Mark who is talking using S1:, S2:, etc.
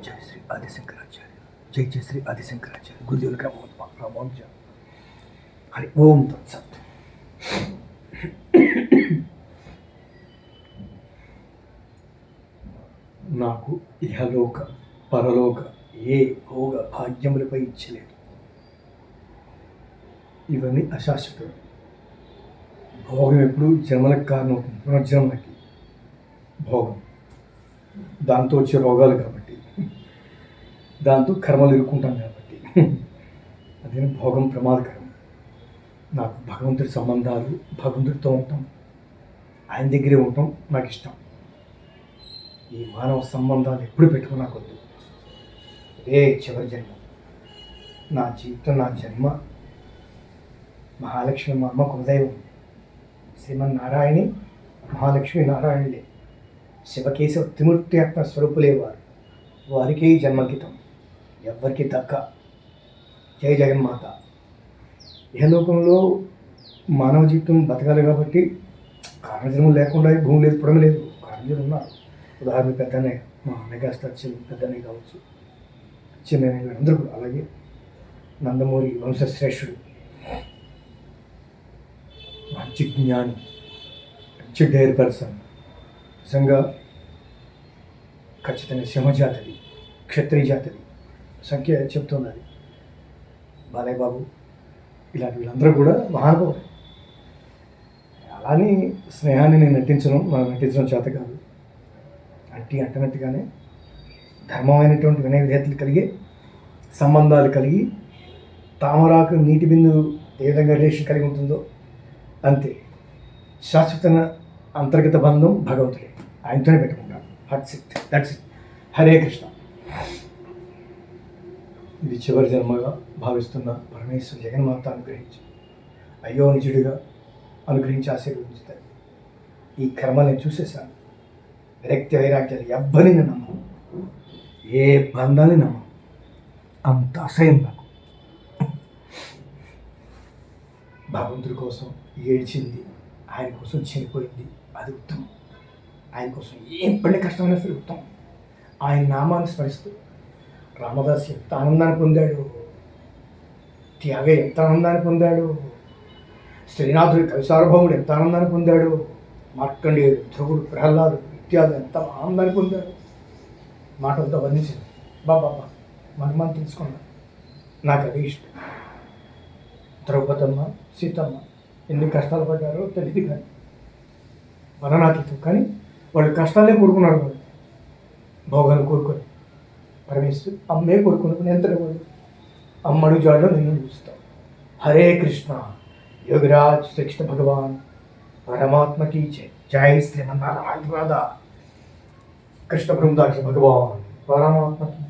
S1: జై శ్రీ ఆదిశంకరాచార్య. జై జై శ్రీ ఆదిశంకరాచార్య. గురుదేవుల రామానుజ. హరి ఓం తత్సత్. నాకు ఇహలోక పరలోక ఏ భోగ భాగ్యములపై ఇచ్చలేదు. ఇవన్నీ అశాశ్వతం. భోగం ఎప్పుడు జన్మలకు కారణం అవుతుంది, పునర్జన్మలకి భోగం. దాంతో వచ్చే రోగాలు కాబట్టి, దాంతో కర్మలు ఇరుక్కుంటాం కాబట్టి అదే భోగం ప్రమాదకరం. నాకు భగవంతుడి సంబంధాలు, భగవంతుడితో ఉంటాం, ఆయన దగ్గరే ఉంటాం నాకు ఇష్టం. ఈ మానవ సంబంధాలు ఎప్పుడు పెట్టుకున్నా కొద్దు. చివరి జన్మ, నా జీవితం, నా జన్మ మహాలక్ష్మి మా అమ్మ కులదైవం. శ్రీమన్నారాయణి మహాలక్ష్మి నారాయణులే, శివకేశవ త్రిమూర్తి ఆత్మ స్వరూపులే వారు. వారికే జన్మకితం, ఎవ్వరికి దక్క. జయ జగన్మాత. ఇహలోకంలో మానవ జీవితం బతకాలి కాబట్టి కారణజన్మలు లేకుండా భూమి లేదు, పురం లేదు. కారణజన్మలు ఉన్నారు. ఉదాహరణ పెద్దనే, మా మెగాస్టార్ పెద్దనే కావచ్చు, చిన్న అందరూ కూడా. అలాగే నందమూరి వంశశ్రేష్ఠుడు, మంచి జ్ఞాని, మంచి డేర్ పర్సన్, నిజంగా ఖచ్చితంగా సింహజాతది, క్షత్రియ జాతది సంఖ్య చెప్తున్నది. బాలయ్య బాబు ఇలాంటి వీళ్ళందరూ కూడా మహానుభావులు. అలానే స్నేహాన్ని నేను మనం నటించడం చేత కాదు. అంటనట్టుగానే ధర్మమైనటువంటి వినయ విధేయతలు కలిగి, సంబంధాలు కలిగి, తామరాకు నీటి బిందు ఏ విధంగా రిలేషన్ కలిగి ఉంటుందో అంతే శాశ్వత అంతర్గత బంధం భగవంతుడే, ఆయనతోనే పెట్టుకుంటాను. That's it. హరే కృష్ణ. ఇది చివరి జన్మగా భావిస్తున్న పరమేశ్వర జగన్మాత అనుగ్రహించి, అయ్యో నిజుడిగా అనుగ్రహించి ఆశీర్వదించుతాయి. ఈ కర్మ నేను చూసేశాను. విరక్తి వైరాగ్యాలు ఎవ్వరిని నమ్మను, ఏ బంధాన్ని నమ్మను. అంత అసహ్యం నాకు. భగవంతుడి కోసం ఏడ్చింది, ఆయన కోసం చనిపోయింది, అది ఉత్తమం. ఆయన కోసం ఏం పడిన కష్టమైనా సరే ఉత్తమం. ఆయన నామాన్ని స్మరిస్తూ రామదాస్ ఎంత ఆనందాన్ని పొందాడు, త్యాగ ఎంత ఆనందాన్ని పొందాడు, శ్రీనాథుడి కవి సార్వభౌముడు ఎంత ఆనందాన్ని పొందాడు, మార్కండేయుడు, ధ్రువుడు, ప్రహ్లాదు ఇత్యాదులు ఎంత ఆనందాన్ని పొందాడు. మాటలతో వర్ణించింది. బాబా మనమని తెలుసుకున్నా. నాకు అది ఇష్టం. ద్రౌపదమ్మ, సీతమ్మ ఎన్ని కష్టాలు పడ్డారో తెలియదు, కానీ వననాతీతం. కానీ వాళ్ళు కష్టాలే కోరుకున్నారు. వాళ్ళు భోగాలు కోరుకొని, పరమేశ్వరు అమ్మే కోరుకుని ఎంత వాళ్ళు అమ్మడు జాడలో నిన్ను చూస్తాం. హరే కృష్ణ. యోగిరాజ్ శ్రీకృష్ణ భగవాన్ పరమాత్మకి జై. జై శ్రీమన్నారాయణ. కృష్ణ బృందాక్ష భగవాన్ పరమాత్మకి